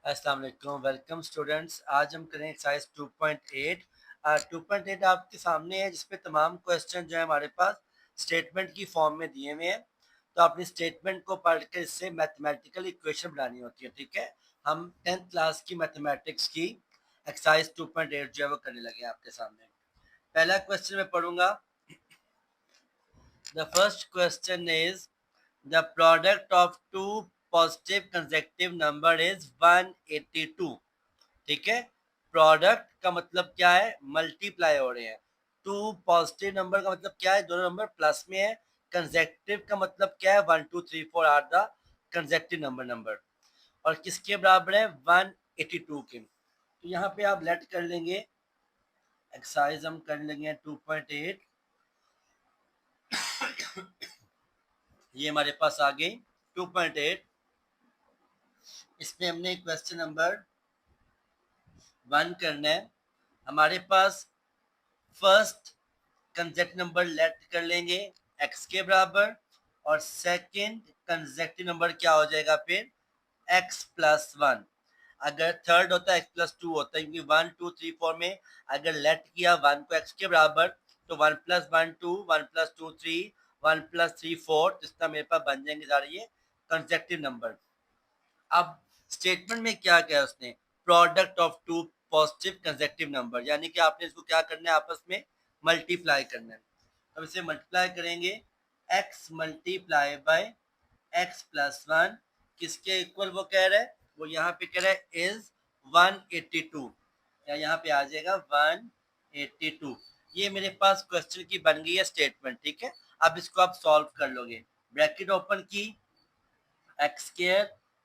अस्सलाम वालेकुम, welcome students. आज हम करें एक्सरसाइज 2.8। 2.8 आपके सामने है, जिसपे तमाम क्वेश्चन जो है हमारे पास स्टेटमेंट की फॉर्म में दिए हुए हैं। तो अपनी स्टेटमेंट को पढ़ के इससे मैथमेटिकल इक्वेशन बनानी होती है। ठीक है, हम 10th क्लास की मैथमेटिक्स की एक्सरसाइज 2.8 जो है वो करने लगे हैं आपके सामने। पहला क्वेश्चन मैं पढ़ूंगा। The first question is the product of two positive consecutive number is 182। ठीक है, प्रोडक्ट का मतलब क्या है? मल्टीप्लाई हो रहे हैं। टू पॉजिटिव नंबर का मतलब क्या है? दोनों नंबर प्लस में है। कंसेक्टिव का मतलब क्या है? 1 2 3 4 आर द कंसेक्टिव नंबर और किसके बराबर है? 182 के। तो यहाँ पे आप लेट कर लेंगे, एक्सरसाइज हम कर लेंगे 2.8। ये हमारे पास आ गई 2.8। इसमें हमने क्वेश्चन नंबर 1 करना है। हमारे पास फर्स्ट कंसेक्टिव नंबर लेट कर लेंगे x के बराबर, और सेकंड कंसेक्टिव नंबर क्या हो जाएगा फिर? x plus one. अगर थर्ड होता है x प्लस टू होता है, क्योंकि 1 2 3 4 में अगर लेट किया 1 को x के बराबर तो 1 + 1 2, 1 + 2 3, 1 + 3 4, जिस तरह मेरे पास बन जाएंगे सारे ये कंसेक्टिव नंबर। अब स्टेटमेंट में क्या किया उसने? Product of two positive consecutive number, यानी कि आपने इसको क्या करना है? आपस में मल्टीप्लाई करना है। अब इसे मल्टीप्लाई करेंगे, x multiply by x plus one किसके इक्वल वो कह रहा है? वो यहाँ पे कह रहा है इज 182, या यहाँ पे आ जाएगा 182। ये मेरे पास क्वेश्चन की बन गई है स्टेटमेंट। ठीक है, अब इसको आप सॉल्व कर लोगे। ब्रैकेट ओपन की, एक्स स्क्वायर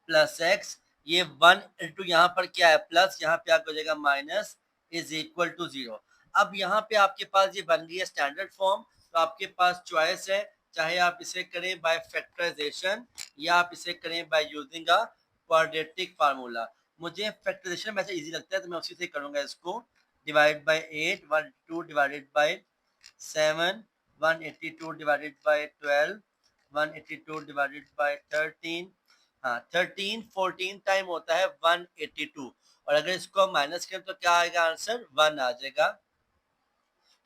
प्लस एक्स, ये 1 इंटू यहाँ पर क्या है? प्लस, यहाँ पे आपको हो जाएगा माइनस, इज इक्वल टू 0। अब यहाँ पे आपके पास ये बन गई है स्टैंडर्ड फॉर्म। तो आपके पास चॉइस है, चाहे आप इसे करें बाय फैक्टराइजेशन या आप इसे करें by using a quadratic formula. मुझे फैक्टराइजेशन वैसे इजी लगता है तो मैं उसी से करूंगा इसको। Divide by 8, 1 2 divided by 7, 182 divided by 12, 182 divided by 13। हाँ, 13 14 टाइम होता है 182, और अगर इसको हम माइनस करें तो क्या आएगा? आंसर 1 आ जाएगा।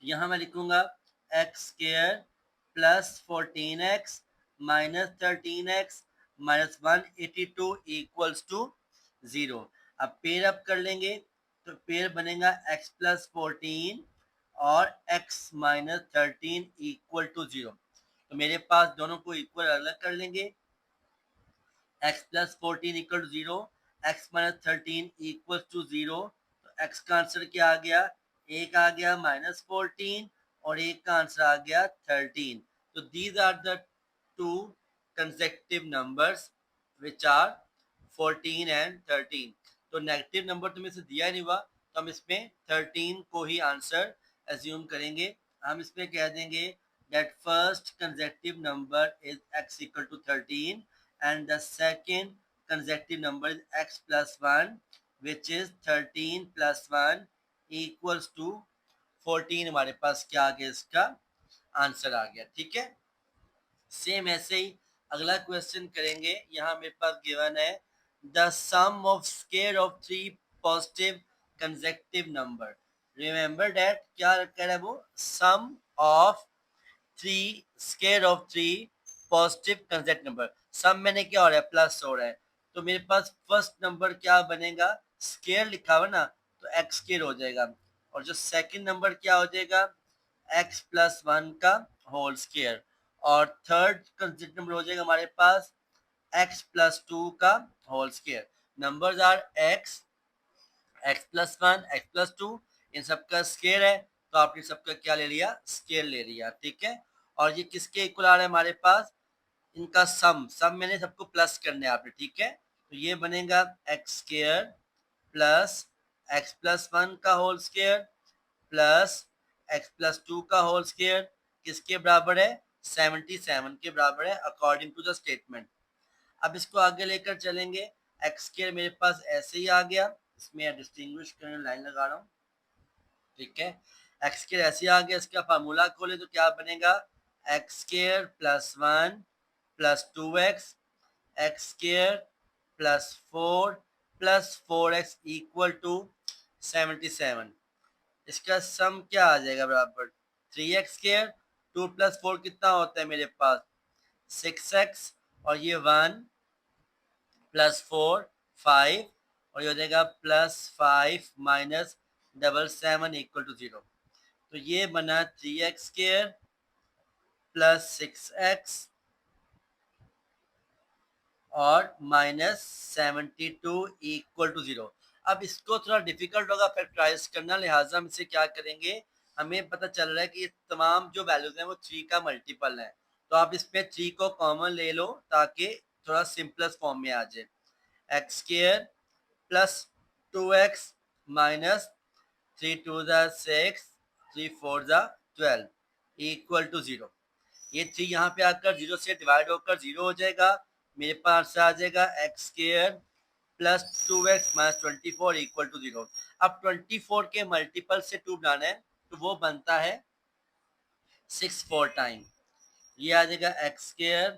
यहाँ मैं लिखूंगा x square plus 14x minus 13x minus 182 equals to 0। अब पेयर अप कर लेंगे तो पेयर बनेगा x प्लस 14 और x माइनस 13 इक्वल टू 0। तो मेरे पास दोनों को इक्वल अलग कर लेंगे। x plus 14 equal to 0, x minus 13 equal to 0। तो x का आंसर क्या आ गया? एक आ गया माइनस 14 और एक का आंसर आ गया 13। तो these are the two consecutive numbers which are 14 and 13। तो नेगेटिव नंबर तो में से दिया नहीं हुआ, तो हम इसमें 13 को ही आंसर एज्यूम करेंगे। हम इसमें कह देंगे that first consecutive number is x equal to 13 and the second consecutive number is x plus 1, which is 13 plus 1 equals to 14। हमारे पास क्या आ गया? इसका आंसर आ गया। ठीक है, सेम ऐसे ही अगला क्वेश्चन करेंगे। यहाँ मेरे पास गिवन है the sum of square of 3 positive consecutive number. Remember that क्या कह रहा है वो? Sum of 3 square of 3 positive consecutive number. Sum मैंने क्या हो रहा है? प्लस हो रहा है। तो मेरे पास फर्स्ट नंबर क्या बनेगा? स्क्वायर लिखा हुआ ना, तो एक्स स्क्वायर हो जाएगा। और जो सेकंड नंबर क्या हो जाएगा? एक्स प्लस वन का होल स्क्वायर। और थर्ड कंसेक्टिव नंबर हो जाएगा हमारे पास एक्स प्लस टू का whole square. Numbers are x, x plus one, x plus two, इन सबका स्क्वायर है, तो आपने सबका क्या ले लिया? स्क्वायर ले लिया। ठीक है, और ये किसके इक्वल आ रहा है हमारे पास? इनका सम मैंने सबको प्लस करने हैं आपने। ठीक है, तो ये बनेगा x square plus x plus one का whole square plus x plus two का होल स्क्वायर किसके बराबर है? 77 के बराबर है अकॉर्डिंग टू द स्टेटमेंट। अब इसको आगे लेकर चलेंगे। एक्स स्क्वायर मेरे पास ऐसे ही आ गया, इसमें डिस्टिंग्विश करने लाइन लगा रहा हूँ। ठीक है, एक्स स्क्वायर ऐसे आ गया, इसका फार्मूला खोले तो क्या बनेगा? X square plus one plus 2x, x square plus 4 plus 4x equal to 77। इसका सम क्या आ जाएगा बराबर 3x²। 2 + 4 कितना होता है मेरे पास 6x, और ये 1 + 4 5, और ये हो जाएगा +5 माइनस 77 इक्वल टू 0। तो ये बना 3x² प्लस 6x और माइनस 72 इक्वल टू 0। अब इसको थोड़ा डिफिकल्ट होगा फैक्टराइज करना, लिहाजा हम इसे क्या करेंगे, हमें पता चल रहा है कि ये तमाम जो वैल्यूज हैं वो 3 का मल्टीपल है, तो आप इस पे 3 को कॉमन ले लो ताकि थोड़ा सिंपलेस्ट फॉर्म में आ जाए। x² plus 2x minus 3 × 2 = 6, 3 × 4 = 12 equal to 0। ये 3 यहाँ पे आकर 0 से डिवाइड होकर 0 हो जाएगा। मेरे पास आ जाएगा x² plus 2x minus 24 equal to 0। अब 24 के मल्टीपल से 2 बनाना है तो वो बनता है 6 4 टाइम। ये आ जाएगा x²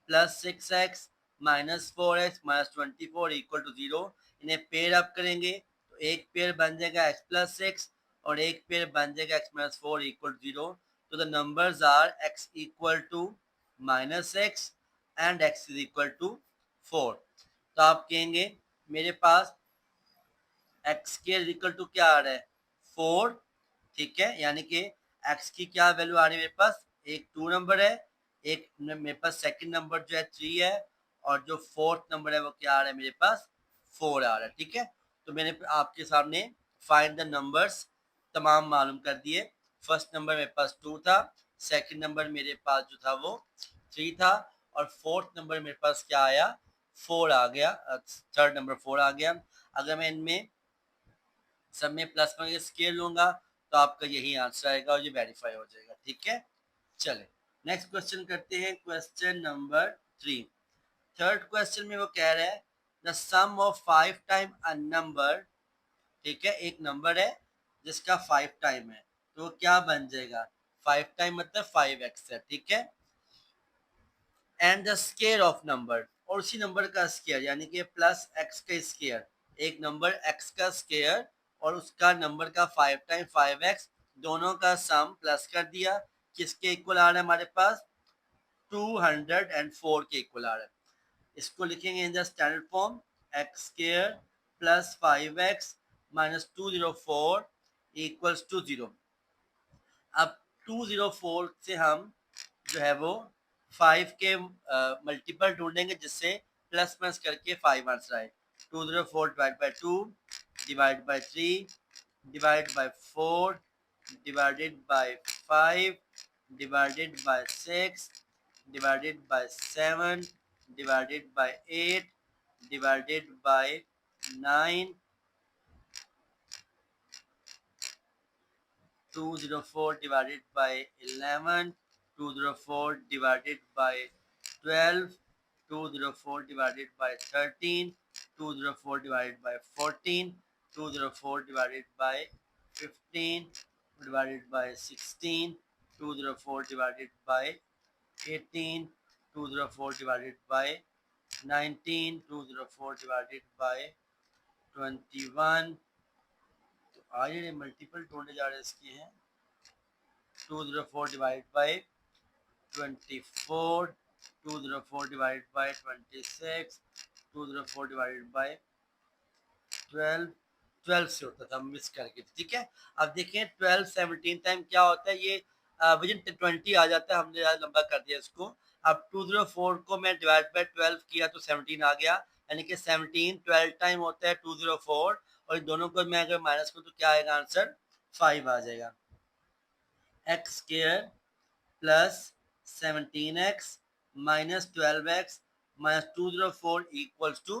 plus 6x minus 4x minus 24 equal to 0। इन्हें पेयर अप करेंगे तो एक पेयर बन जाएगा x प्लस 6 और एक पेयर बन जाएगा x माइनस 4 इक्वल टू 0। तो the numbers are x equal to -6 and x is equal to 4। तो आप कहेंगे मेरे पास x के इक्वल टू क्या आ रहा है 4, ठीक है, यानी कि x की क्या वैल्यू आ रही है मेरे पास, एक 2 नंबर है, एक मेरे पास सेकंड नंबर जो है 3 है, और जो फोर्थ नंबर है वो क्या आ रहा है मेरे पास 4 आ रहा है, ठीक है। तो मैंने आपके सामने फाइंड द नंबर्स तमाम मालूम कर दिए। फर्स्ट नंबर मेरे पास 2 था, सेकंड नंबर मेरे पास जो था वो 3 था, और फोर्थ नंबर मेरे पास क्या आया 4 आ गया, थर्ड नंबर 4 आ गया। अगर मैं इनमें सब में प्लस वन स्केयर लूंगा तो आपका यही आंसर आएगा और ये वेरीफाई हो जाएगा, ठीक है। चले नेक्स्ट क्वेश्चन करते हैं, क्वेश्चन नंबर 3। थर्ड क्वेश्चन में वो कह रहा है the sum of 5 time a number, ठीक है, एक नंबर है जिसका 5 टाइम है, तो क्या बन जाएगा 5 टाइम मतलब 5x है, ठीक है। And the square of number, और उसी नंबर का स्केयर यानी कि प्लस x का स्केयर, एक नंबर x का स्केयर और उसका नंबर का 5 टाइम 5x, दोनों का सम प्लस कर दिया, किसके इक्वल आ रहा है हमारे पास 204 के इक्वल आ रहा है। इसको लिखेंगे in the standard form x square plus 5x minus 204 equals to 0। अब 204 से हम जो है वो 5 के मल्टीपल ढूंढेंगे जिससे प्लस प्लस करके 5 आंसर आए। 204 divide by 2 divide by 3 divide by 4 divided by 5 divided by 6 divided by 7 divided by 8 divided by 9, 204 divided by 11, 204 divided by 12, 204 divided by 13, 204 divided by 14, 204 divided by 15, divided by 16, 204 divided by 18, 204 divided by 19, 204 divided by 21। तो आगे multiple ढूंढने जा रहे हैं इसके हैं 204 divided by 24, 204 divided by 26, 204 divided by 12, 12 से होता था मिस करके, ठीक है। अब देखें 12 17 टाइम क्या होता है, ये विजिन 20 आ जाता है, हमने लंबा कर दिया इसको। अब 204 को मैं डिवाइड बाय 12 किया तो 17 आ गया, यानी कि 17 12 टाइम होता है 204, और इन दोनों को मैं अगर माइनस करूँ तो क्या आएगा आंसर 5 आ जाएगा। X square plus 17x minus 12x minus 204 equals to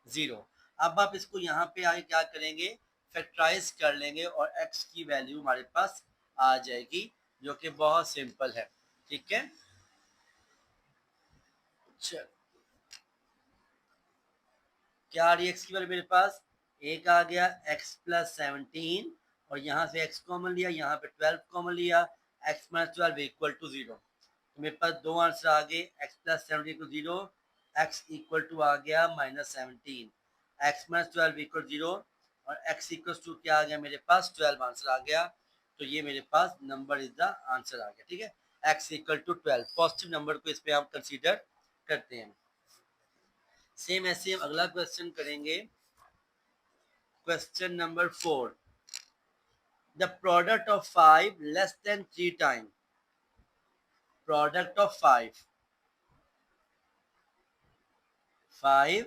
0। अब आप इसको यहाँ पे आगे क्या करेंगे फैक्टराइज कर लेंगे और x की वैल्यू हमारे पास आ जाएगी, जो कि बहुत सिंपल है, ठीक है। चलो क्या आ रही है x की वैल्यू मेरे पास, एक आ गया x प्लस 17 और यहाँ से x कॉमन लिया, यहाँ पे 12 कॉमन लिया, x माइनस 12 इक्वल टू 0। तो मेरे पास दो आंसर आ गए, x plus 17 to 0, x equal to आ गया -17, एक्स माइनस 12 इक्वल 0 और एक्स इक्वल टू क्या आ गया मेरे पास 12 आंसर आ गया। तो ये मेरे पास नंबर इज द आंसर आ गया। ठीक है, x equal to 12 positive number को इस पे हम कंसीडर करते हैं। सेम ऐसे हम अगला क्वेश्चन करेंगे, question number 4, the product of 5 less than 3 time, product of 5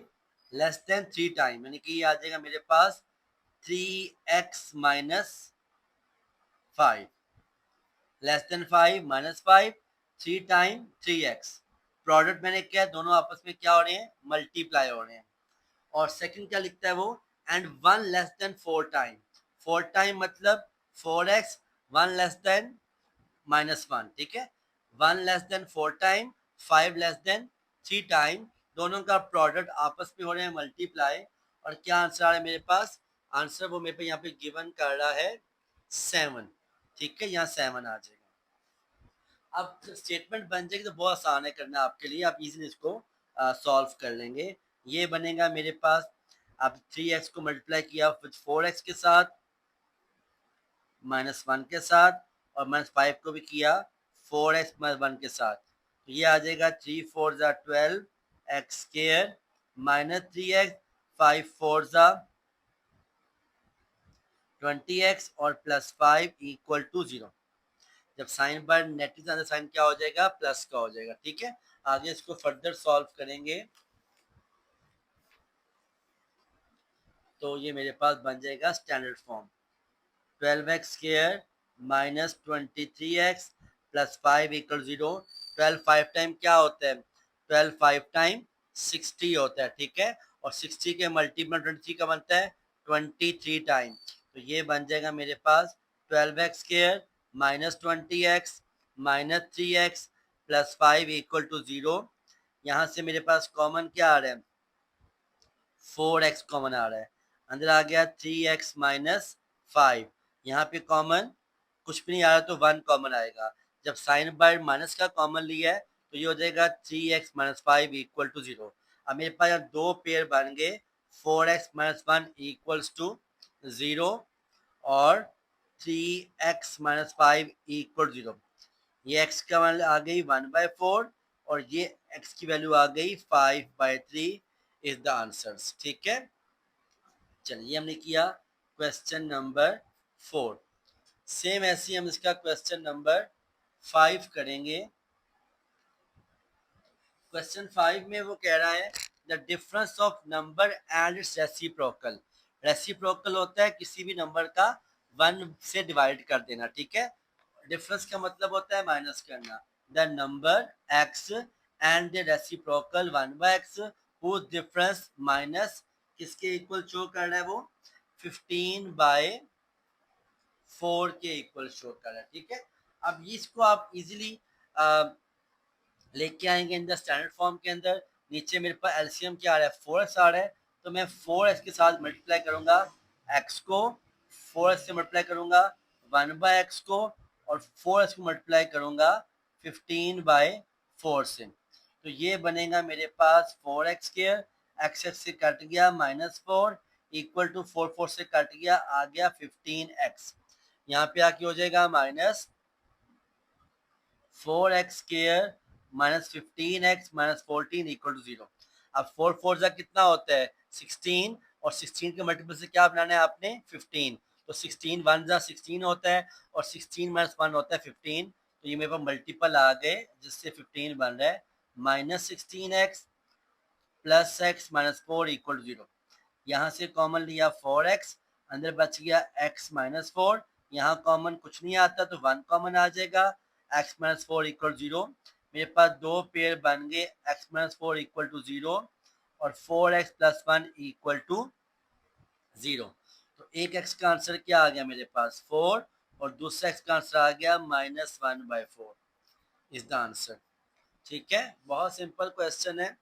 less than 3 time, यानी कि ये आ जाएगा मेरे पास 3x minus 5, less than 5 minus 5, 3 time 3x। Product मैंने क्या है, दोनों आपस में क्या हो रहे हैं, मल्टीप्लाई हो रहे हैं। और सेकंड क्या लिखता है वो, and 1 less than 4 time, 4 time मतलब 4x, 1 लेस देन -1। ठीक है, 1 less than 4 time, 5 less than 3 time, दोनों का प्रोडक्ट आपस में हो रहे हैं मल्टीप्लाई। और क्या आंसर आ रहा है मेरे पास, आंसर वो मेरे पे यहाँ पे गिवन कर रहा है 7। ठीक है, यहाँ 7 आ जाएगा। अब स्टेटमेंट बन जाएगी तो बहुत आसान है करना आपके लिए, आप इजीली इसको सॉल्व कर लेंगे। ये बनेगा मेरे पास, अब 3x को मल्टीप्लाई किया विद 4x के साथ, -1 के साथ, और -5 को भी किया 4x -1 के साथ, तो ये आ जाएगा 3 4 ज़ा 12 एक्स स्क्वायर -3x, 5 4 ज़ा 20x और +5 इक्वल टू 0। जब साइन बार नेगेटिव आंसर साइन क्या हो जाएगा, प्लस का हो जाएगा। ठीक है, आगे इसको फर्दर सॉल्व करेंगे तो ये मेरे पास बन जाएगा standard form, 12x square minus 23x plus 5 equal 0। 12 5 time क्या होता है, 12 5 टाइम 60 होता है। ठीक है, और 60 के मल्टीपल 23 का बनता है 23 टाइम, तो ये बन जाएगा मेरे पास 12x square minus 20x minus 3x plus 5 equal to 0। यहाँ से मेरे पास कॉमन क्या आ रहा है, 4x कॉमन आ रहा है, अंदर आ गया 3x माइनस 5, यहाँ पे कॉमन कुछ भी नहीं आ रहा तो 1 कॉमन आएगा। जब साइन बाय माइनस का कॉमन लिया है तो ये हो जाएगा 3x माइनस 5 इक्वल टू 0। अब मेरे पास दो पेयर बन गए, 4x माइनस 1 इक्वल्स टू 0 और 3x माइनस 5 इक्वल 0। ये x का वैल्यू आ गई 1/4 और ये x की वैल्यू आ गई 5/3 इज द आंसर्स। ठीक है, चलिए हमने किया क्वेश्चन नंबर 4। सेम ऐसे ही हम इसका क्वेश्चन नंबर 5 करेंगे। क्वेश्चन 5 में वो कह रहा है the difference of number and it's reciprocal. Reciprocal होता है किसी भी नंबर का 1 से डिवाइड कर देना। ठीक है, डिफरेंस का मतलब होता है माइनस करना। The number x and the reciprocal 1/x whose difference minus किसके इक्वल शो कर रहा है, वो 15/4 के इक्वल शो कर रहा है। ठीक है, अब इसको आप इजीली लेके आएंगे इन द स्टैंडर्ड फॉर्म के अंदर। नीचे मेरे पास एलसीएम क्या आ रहा है, 4x आ रहा है, तो मैं 4x के साथ मल्टीप्लाई करूंगा x को, 4x से मल्टीप्लाई करूंगा 1/x को, और 4x को मल्टीप्लाई करूंगा 15/4 से, तो ये बनेगा मेरे पास 4x स्क्वायर, x से कट गया -4 इक्वल टू 4 4 से कट गया, आ गया 15x। यहाँ पे आके हो जाएगा -4x square minus 15x minus 14 equal to 0। अब 4 4 जा कितना होता है 16, और 16 के मल्टीपल से क्या बनाना है आपने 15, तो 16 1 जा 16 होता है और 16 माइनस 1 होता है 15, तो ये मेरे पास मल्टीपल आ गए जिससे 15 बन रहा है -16x plus x minus 4 equal to 0। यहाँ से कॉमन लिया 4x, अंदर बच गया x माइनस 4, यहाँ कॉमन कुछ नहीं आता तो 1 कॉमन आ जाएगा, x माइनस 4 इक्वल 0। मेरे पास दो पेयर बन गए x माइनस 4 इक्वल टू 0 और 4x प्लस 1 इक्वल टू 0। तो एक x का आंसर क्या आ गया मेरे पास 4 और दूसरा x का आंसर आ गया -1/4 इज द आंसर। ठीक है, बहुत सिंपल क्वेश्चन है।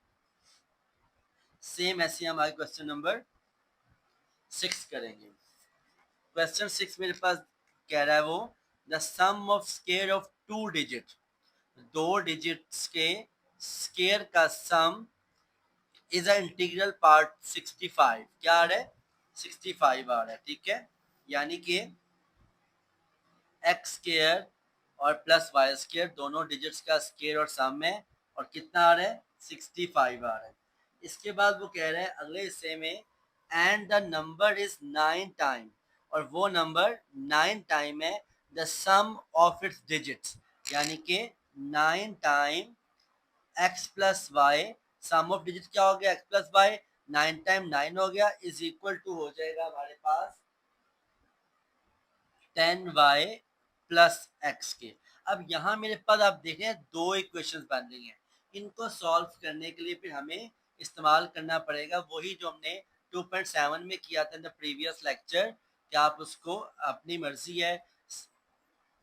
सेम ऐसे हम आगे क्वेश्चन नंबर 6 करेंगे। क्वेश्चन 6 मेरे पास कह रहा है वो the sum of square of 2 digit, 2 digits के स्केयर का sum is a integral part 65, क्या आ रहा है 65 आ रहा है, ठीक है। यानी कि एक्स स्केयर और प्लस वाई स्केयर दोनों डिजिट्स का स्केयर और सम है, और कितना आ रहा है 65 आ रहा है। इसके बाद वो कह रहे हैं अगले हिस्से में and the number is 9 time, और वो नंबर 9 टाइम है the sum of its digits, यानी कि 9 time x plus y, sum of digit क्या हो गया एक्स प्लस वाई, 9 टाइम 9 हो गया, इज इक्वल टू हो जाएगा हमारे पास 10y प्लस एक्स के। अब यहाँ मेरे पास आप देखें दो इक्वेशंस बन रही हैं, इनको सॉल्व करने के लिए फिर हमें इस्तेमाल करना पड़ेगा वही जो हमने 2.7 में किया था इन द प्रीवियस लेक्चर। क्या आप उसको अपनी मर्जी है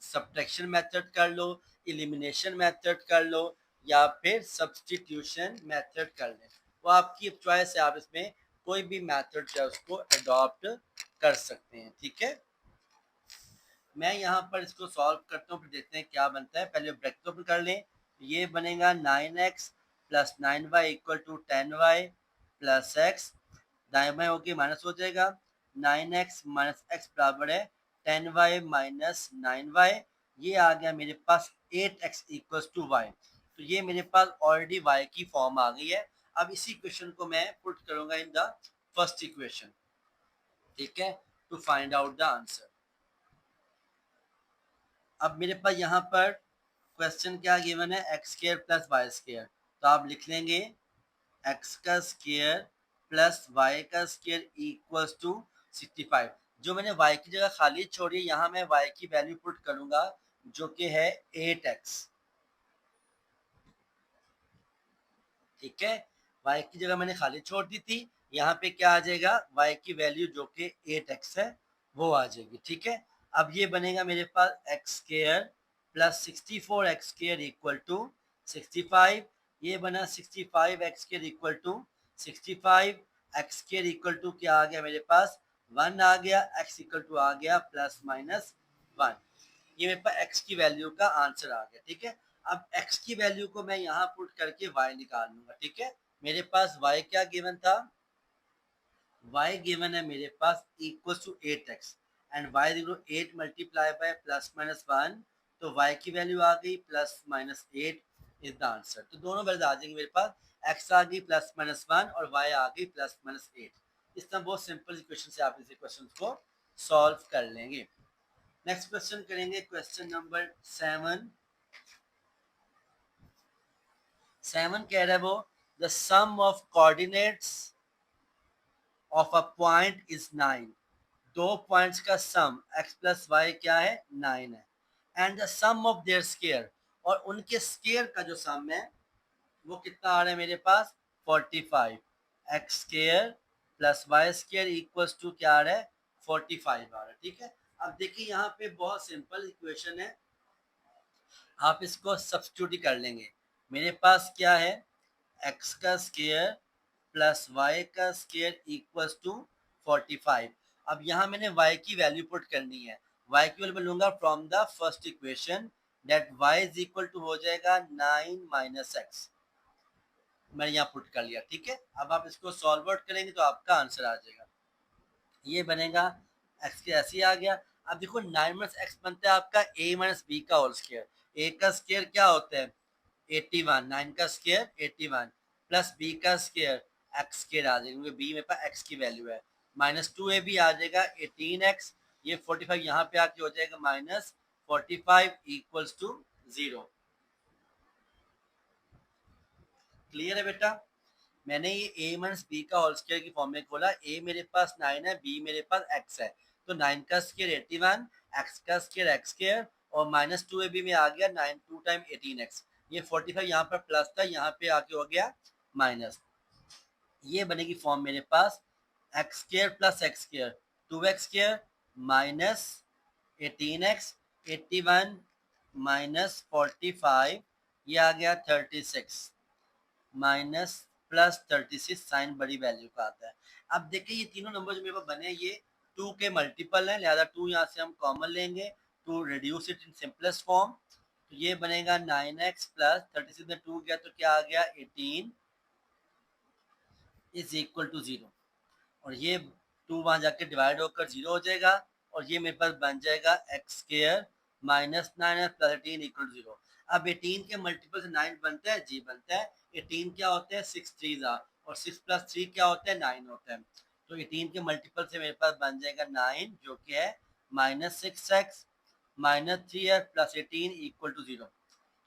सब्ट्रैक्शन मेथड कर लो, एलिमिनेशन मेथड कर लो, या फिर सब्स्टिट्यूशन मेथड कर लें, वो आपकी चॉइस है, आप इसमें कोई भी मेथड जो है उसको अडॉप्ट कर सकते हैं, ठीक है। मैं यहाँ पर इसको सॉल्व करता हूँ, फिर देखते हैं क्या बनता है। पहले ब्रैकेट ओपन कर लें, ये बनेगा 9x plus 9y equal to 10y plus x, दाएं बाएं होके माइनस हो जाएगा, 9x माइनस एक्स बराबर है 10y माइनस 9y, ये आ गया मेरे पास 8x इक्वल टू y। तो ये मेरे पास ऑलरेडी y की फॉर्म आ गई है। अब इसी इक्वेशन को मैं पुट करूंगा इन द फर्स्ट इक्वेशन, ठीक है, to find out the answer. अब मेरे पास यहाँ पर क्वेश्चन क्या गिवन है x square plus y square, तो आप लिख लेंगे एक्स का स्केयर प्लस वाई का स्केयर इक्वल्स टू 65। जो मैंने y की जगह खाली छोड़ी, यहाँ मैं y की वैल्यू पुट करूंगा जो कि है 8x, ठीक है। y की जगह मैंने खाली छोड़ दी थी, यहाँ पे क्या आ जाएगा y की वैल्यू जो कि 8x है वो आ जाएगी, ठीक है। अब ये बनेगा मेरे पास x square plus 64 x square equal to 65, ये बना 65 x square equal to 65, x square equal to क्या आ गया मेरे पास 1 आ गया, एक्स इक्वल टू आ गया प्लस माइनस 1, ये मेरे पास x की वैल्यू का आंसर आ गया, ठीक है। अब x की वैल्यू को मैं यहाँ पुट करके y निकाल लूंगा, ठीक है। मेरे पास y क्या गिवन था, y गिवन है मेरे पास equal to 8x and y equal to 8 multiply by plus minus 1, तो y की वैल्यू आ गई plus minus 8 is the answer. तो दोनों वैल्यू आ जाएंगे मेरे पास, x आ गई प्लस माइनस 1 और y आ गई प्लस माइनस 8। इस तरह बहुत सिंपल इक्वेशन से आप इस इक्वेशन को सॉल्व कर लेंगे। नेक्स्ट क्वेश्चन करेंगे, क्वेश्चन नंबर 7। 7 कह रहा है वो the sum of coordinates of a point is 9, दो पॉइंट्स का सम x प्लस वाई क्या है 9 है, and the sum of their square, और उनके स्केयर का जो सम है वो कितना आ रहा है मेरे पास 45, x square plus y square equals to क्या आ रहा है 45 आ रहा है, ठीक है। अब देखिए यहाँ पे बहुत सिंपल इक्वेशन है, आप इसको सब्स्टिट्यूट ही कर लेंगे। मेरे पास क्या है एक्स का स्केयर प्लस वाई का स्केयर इक्वल्स टू 45। अब यहाँ मैंने y की वैल्यू पुट करनी है, y की वैल्यू मैं लूंगा from the first equation, that y is equal to हो जाएगा 9 माइनस एक्स, मैंने यहाँ पुट कर लिया, ठीक है। अब आप इसको सॉल्व आउट करेंगे तो आपका आंसर आ जाएगा, ये बनेगा एक्स के ऐसे ही आ गया। अब देखो 9 माइनस एक्स बनता है आपका a माइनस बी का होल स्केयर, a का स्केयर क्या होता है 81, 9 का स्केयर 81 प्लस b का स्केयर एक्स स्केयर आ जाएगा, क्योंकि b मेरे पास x की वैल्यू है, माइनस 2a भी आ जाएगा 18x, ये 45 यहाँ पे आके हो जाएगा माइनस 45 इक्वल्स टू 0। क्लियर है बेटा, मैंने ये a माइनस बी का होल स्केयर की फॉर्म में खोला, a मेरे पास 9 है, b मेरे पास x है, तो 9 का स्केयर 81, x का स्केयर x स्केयर, और माइनस 2ab में आ गया 9 2 टाइम 18x, ये 45 यहाँ पर प्लस था, यहाँ पे आके हो गया माइनस, ये बनेगी फॉर्म मेरे पास x square plus x square 2x square minus 18x 81 minus 45, ये आ गया 36 माइनस प्लस 36, साइन बड़ी वैल्यू का आता है। अब देखिए ये तीनों नंबर जो मेरे पास बने ये 2 के मल्टीपल हैं, लिहाजा 2 यहाँ से हम कॉमन लेंगे to reduce it in simplest form, तो ये बनेगा 9x प्लस 36 में 2 गया तो क्या आ गया 18 इज इक्वल टू 0, और ये 2 वहाँ जाके डिवाइड होकर 0 हो जाएगा, और ये मेरे पास बन जाएगा x square minus 9 plus 18 equal to 0। अब 18 के मल्टीपल से 9 बनता है, जी बनता है। 18 क्या होते हैं, 6 3 और 6 प्लस 3 क्या होता है, 9 होता है। तो 18 के मल्टीपल से मेरे पास बन जाएगा 9, जो कि है minus 6x minus 3x plus 18 equal to 0।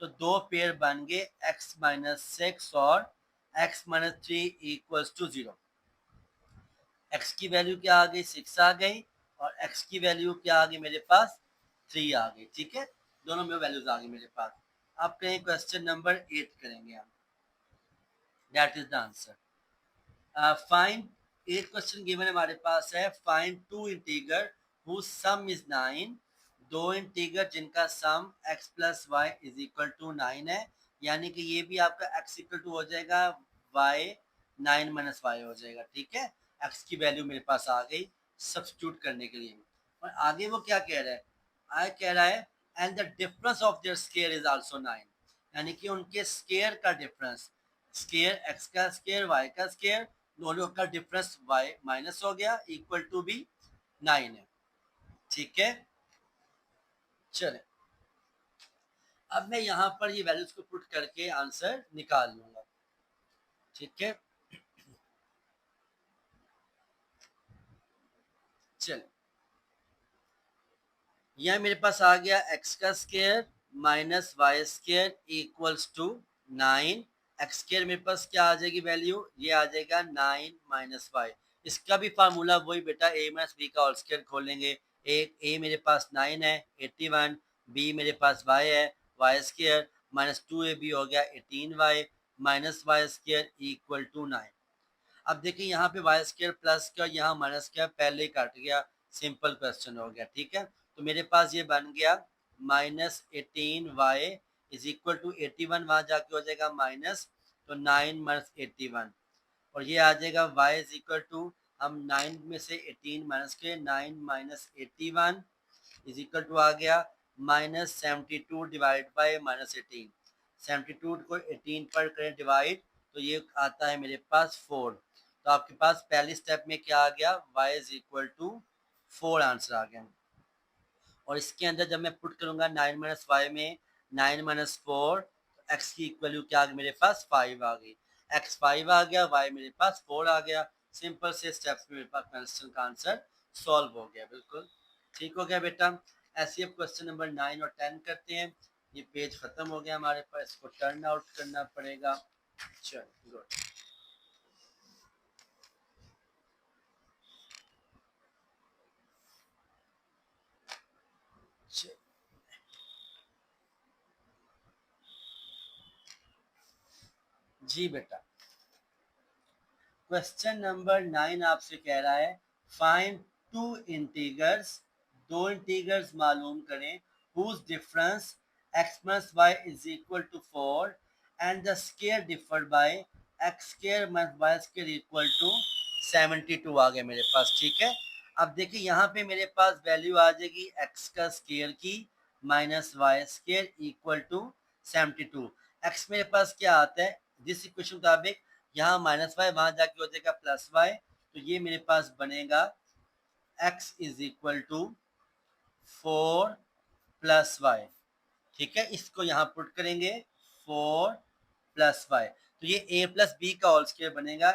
तो दो पेयर बन गए, x माइनस 6 और x minus 3 equals to 0। x की वैल्यू क्या आ गई, 6 आ गई, और x की वैल्यू क्या आ गई मेरे पास, 3 आ गई। ठीक है, दोनों में वैल्यूज आ गई मेरे पास। अब कहें क्वेश्चन नंबर 8 करेंगे हम, that is the answer. Find, 8 question given हमारे पास है, find two integer whose sum is 9, दो इंटीगर जिनका sum x plus y is equal to 9 है, यानी कि ये भी आपका x इक्वल टू हो जाएगा y 9 माइनस वाई हो जाएगा। ठीक है, x की वैल्यू मेरे पास आ गई सब्स्टिट्यूट करने के लिए। और आगे वो क्या कह रहा है, आगे कह रहा है and the difference of their square is also 9, यानी कि उनके स्केयर का डिफरेंस, स्केयर x का स्केयर y का स्केयर, दोनों का डिफरेंस y माइनस हो गया, इक्वल टू भी 9 है। ठीक है, चले अब मैं यहाँ पर ये वैल्यूज को पुट करके आंसर निकाल लूंगा। ठीक है, चले यह मेरे पास आ गया x का square minus y square equals to 9। X square मेरे पास क्या आ जाएगी वैल्यू, ये आ जाएगा 9 माइनस वाई। इसका भी फार्मूला वही बेटा, a माइनस बी का होल स्केयर खोलेंगे। ए मेरे पास 9 है 81, बी मेरे पास y है वाई स्केयर माइनस 2ab हो गया 18y minus y square equal to 9। अब देखिए यहाँ पे वाई स्केयर प्लस का, यहाँ माइनस का पहले ही काट गया, सिंपल क्वेश्चन हो गया। ठीक है, तो मेरे पास ये बन गया minus 18y is equal to 81, वहां जाके हो जाएगा माइनस, तो 9 माइनस 81, और ये आ जाएगा y इज इक्वल टू, हम 9 में से 18 माइनस के 9 माइनस 81 इज इक्वल टू आ गया माइनस 72 डिवाइड बाय माइनस 18। 72 को 18 पर करें डिवाइड, तो ये आता है मेरे पास 4। तो आपके पास पहली स्टेप में क्या आ गया, y is equal to 4 answer आ गया। और इसके अंदर जब मैं पुट करूंगा 9 माइनस वाई में 9 माइनस 4, एक्स की वैल्यू क्या आ गई मेरे पास, 5 आ गई। एक्स 5 आ गया, वाई मेरे पास 4 आ गया। सिंपल से स्टेप्स में मेरे पास क्वेश्चन का आंसर सॉल्व हो गया। बिल्कुल ठीक हो गया बेटा। ऐसे अब क्वेश्चन नंबर 9 और 10 करते हैं। ये पेज खत्म हो गया हमारे पास, इसको टर्न आउट करना पड़ेगा। चल गुड, जी बेटा। क्वेश्चन नंबर 9 आपसे कह रहा है फाइंड टू इंटीगर्स, दो इंटीगर्स मालूम करें whose difference x minus y is equal to 4 and the square differed by x square minus y square equal to 72 आ गया मेरे पास। ठीक है, अब देखिए यहाँ पे मेरे पास वैल्यू आ जाएगी x का स्केयर की minus y square equal to 72। x मेरे पास क्या आता है, जिस इक्वेशन मुताबिक यहाँ माइनस वाई वहां जाके हो जाएगा प्लस वाई, तो ये मेरे पास बनेगा x is equal to 4 plus y. ठीक है, इसको यहाँ पुट करेंगे 4 प्लस वाई, तो ये a प्लस बी का होल स्क्वायर बनेगा।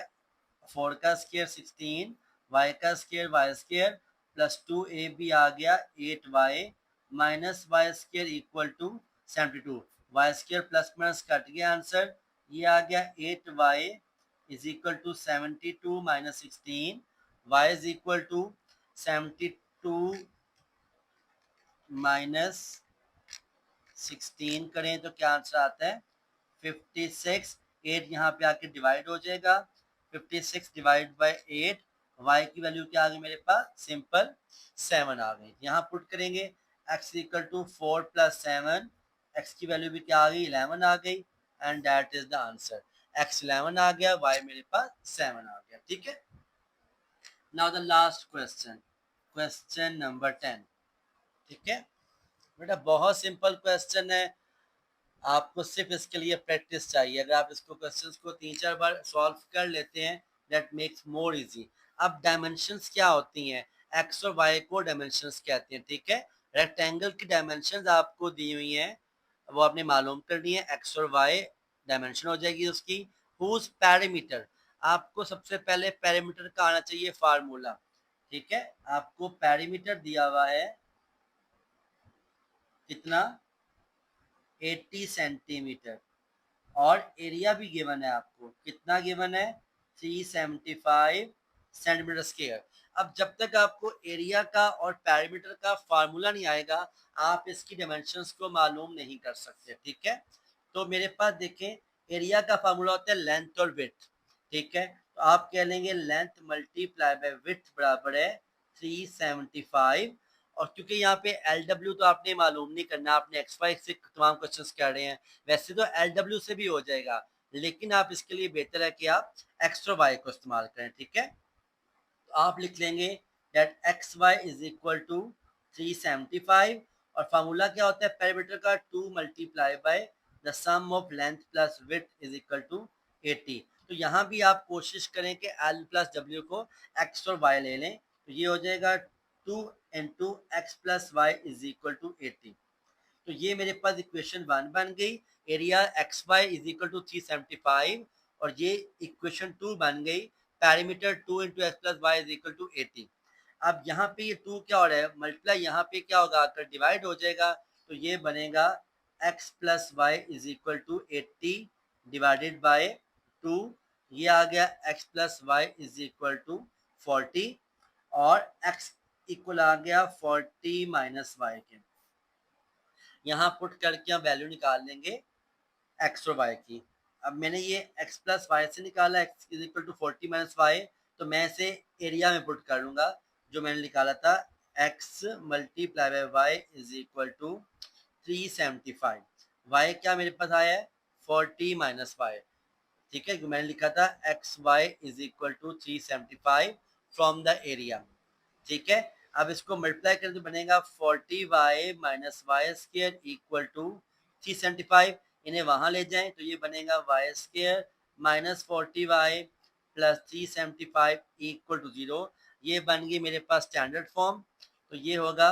4 का स्क्वायर 16, y का square y square plus 2ab आ गया 8y minus y square equal to 72। Y square plus minus cut गया आंसर, ये आ गया 8y is equal to 72 minus 16, y is equal to 72 minus 16 करें तो क्या आंसर आता है 56। 8 यहाँ पे आके डिवाइड हो जाएगा, 56 डिवाइड बाय 8, y की वैल्यू क्या आ गई मेरे पास, सिंपल 7 आ गई। यहाँ पुट करेंगे x equal to 4 plus 7, x की वैल्यू भी क्या आ गई 11 आ गई, and that is the answer. x 11 आ गया, y मेरे पास 7 आ गया। ठीक है, now the last question, question number 10। ठीक है बेटा, बहुत सिंपल क्वेश्चन है, आपको सिर्फ इसके लिए प्रैक्टिस चाहिए। अगर आप इसको क्वेश्चंस को 3-4 बार सॉल्व कर लेते हैं दैट मेक्स मोर इजी। अब डायमेंशंस क्या होती हैं, एक्स और वाई को डायमेंशंस कहते हैं, ठीक है। रेक्टेंगल की डायमेंशंस आपको दी हुई हैं, वो आपने मालूम करनी है, एक्स और वाई डायमेंशन हो जाएगी उसकी। हुज पैरामीटर, आपको सबसे पहले पैरामीटर का आना चाहिए फार्मूला, ठीक है। आपको पैरामीटर दिया हुआ है कितना, 80 सेंटीमीटर, और एरिया भी गिवन है आपको, कितना गिवन है, 375 सेंटीमीटर स्क्वायर। अब जब तक आपको एरिया का और पैरामीटर का फार्मूला नहीं आएगा, आप इसकी डायमेंशंस को मालूम नहीं कर सकते, ठीक है। तो मेरे पास देखें, एरिया का फार्मूला होता है लेंथ और विड्थ, ठीक है। तो आप कह लेंगे लेंथ मल्टीप्लाई बाय विड्थ बराबर है 375। और क्योंकि यहाँ पे एल डब्ल्यू तो आपने मालूम नहीं करना, आपने एक्स वाई से तमाम क्वेश्चंस कर रहे हैं, वैसे तो एल डब्ल्यू से भी हो जाएगा, लेकिन आप इसके लिए बेहतर है कि आप एक्स और वाई को इस्तेमाल करें, ठीक है। तो आप लिख लेंगे that x y is equal to 375, और फार्मूला क्या होता है पैरामीटर का, 2 multiply by the sum of length plus width is equal to 80। तो यहाँ भी आप कोशिश करें कि एल प्लस डब्ल्यू को एक्स और वाई ले लें, तो ये हो जाएगा 2 into x plus y is equal to 80। तो ये मेरे पास इक्वेशन 1 बन गई, area x y is equal to 375, और ये इक्वेशन 2 बन गई, parameter 2 into x plus y is equal to 80। अब यहाँ पे ये 2 क्या हो रहा है, मल्टीप्लाई यहाँ पे क्या होगा, आकर डिवाइड हो जाएगा, तो ये बनेगा x plus y is equal to 80 divided by 2। ये आ गया x plus y is equal to 40, और एक्स इक्वल आ गया 40 माइनस वाई के। यहाँ पुट करके हम वैल्यू निकाल लेंगे एक्स और वाई की। अब मैंने ये एक्स प्लस वाई से निकाला, x is equal to 40 minus y, तो मैं इसे एरिया में पुट कर लूंगा, जो मैंने निकाला था x multiply by y is equal to 375। Y क्या मेरे पास आया है, 40 माइनस वाई, ठीक है। मैंने लिखा था x y is equal to 375 from the area, ठीक है। अब इसको मल्टीप्लाई करें तो बनेगा 40y minus y square equal to 375। इन्हें वहां ले जाएं तो ये बनेगा y square minus 40y plus 375 equal to 0। ये बन गई मेरे पास स्टैंडर्ड फॉर्म, तो ये होगा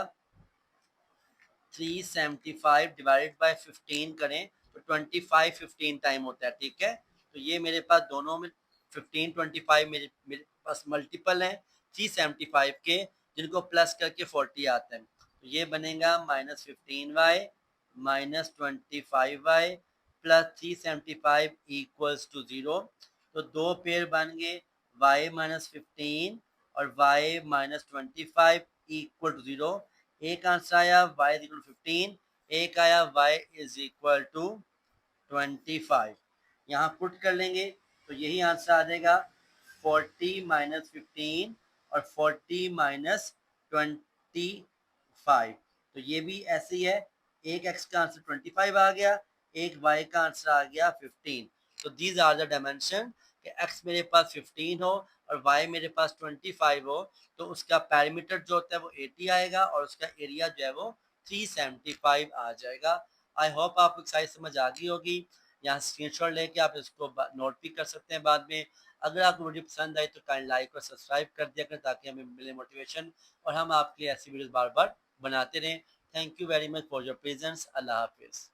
375 डिवाइडेड बाय 15 करें तो 25 15 टाइम होता है, ठीक है। तो ये मेरे पास दोनों में 15 25 मेरे पास मल्टीपल हैं 375 के, जिनको प्लस करके 40 आता है। तो ये बनेगा -15y minus 25y plus 375 equals to 0। तो दो पेयर बन गए y माइनस 15 और y माइनस 25 इक्वल टू 0। एक आंसर आया y इज इक्वल टू 15, एक आया y इज इक्वल टू 25। यहाँ पुट कर लेंगे तो यही आंसर आ जाएगा 40 माइनस 15 और 40 माइनस 25। तो ये भी ऐसे ही है, एक x का आंसर 25 आ गया, एक y का आंसर आ गया 15। तो दीज आर द डायमेंशन कि x मेरे पास 15 हो और y मेरे पास 25 हो, तो उसका पैरामीटर जो होता है वो 80 आएगा और उसका एरिया जो है वो 375 आ जाएगा। आई होप आपको एक्सरसाइज समझ आ गई होगी। यहाँ स्क्रीनशॉट लेके आप इसको नोट भी कर सकते हैं बाद में। अगर आपको वीडियो पसंद आई तो काइंड लाइक और सब्सक्राइब कर दिया करें ताकि हमें मिले मोटिवेशन और हम आपके लिए ऐसी वीडियोस बार बार बनाते रहें। Thank you very much for your presence. अल्लाह हाफिज़।